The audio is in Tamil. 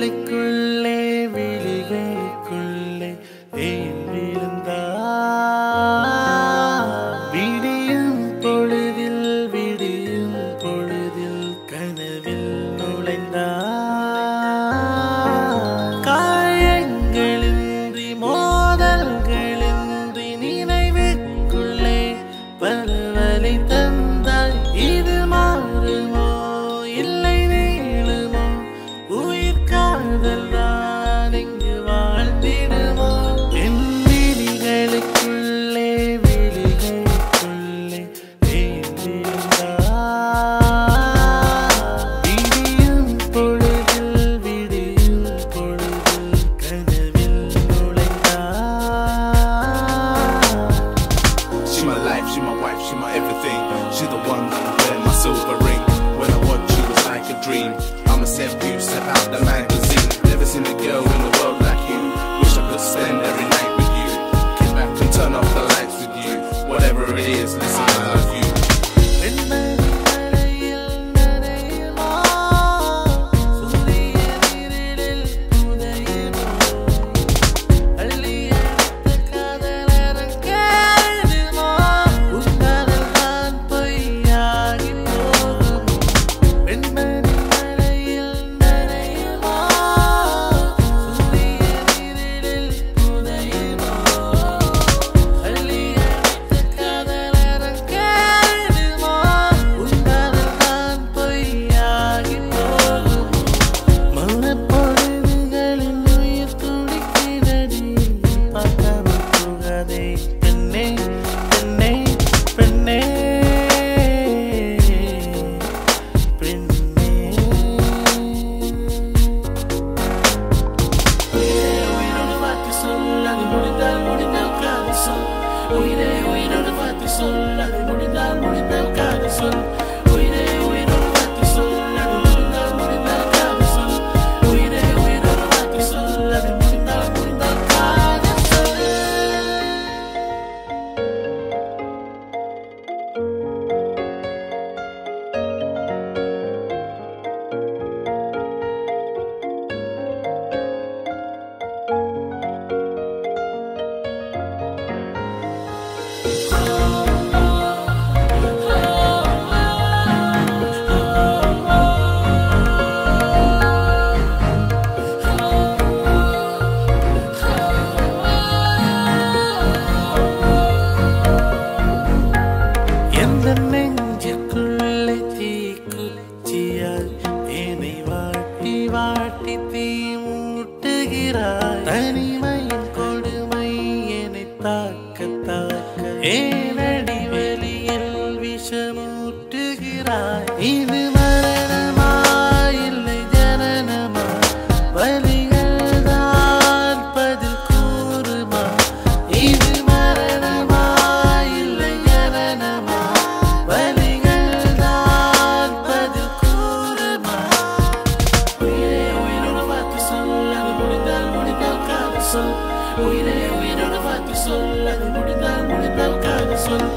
விழிகளுக்குள்ளே விழிகளுக்குள்ளே ஏன் விழுந்தா விடியும் பொழுதில் கனவில் நுழைந்தா காயங்களின்றி மோதல்களின்றி நினைவுக்குள்ளே பரவலை தந்தாய் இது மாறுமோ இல்லை நீளுமோ உயிர் காதல் தான் இங்கு வாழ்ந்திடுமோ என் விழிகளுக்குள்ளே விழிகளுக்குள்ளே ஏன் விழுந்தா விடியும் பொழுதில் கனவில் நுழைந்தா. She my life, she my wife, she my everything. She the one that wear my silver ring. When I watch you, it's like a dream. I'ma step you, step out the magazine. Never seen a girl in the world like you. Wish I could spend every night with you. Get back and turn off the lights with you. Whatever it is, listen, I love you. நெஞ்சுக்குள்ளே தீக்குச்சியாய் என்னை வாட்டி வாட்டி தீ மூட்டுகிறாய் தனிமையின் கொடுமை என்னை தாக்க ஏனடி வெளியில் விஷமூட்டுகிறாய் இது மரணமா இல்லை ஜனனமா வலிகள் தான் பதில் கூறுமா இது மரணமா இல்லை ஜனனமா வலிகள் தான் பதில் கூறுமா உயிரே உயிரோட வார்த்தை சொல் அது முடிந்தால் காது சொல் உயிரே உயிரோட வார்த்தை சொல் அது முடிந்தால் காது சொல்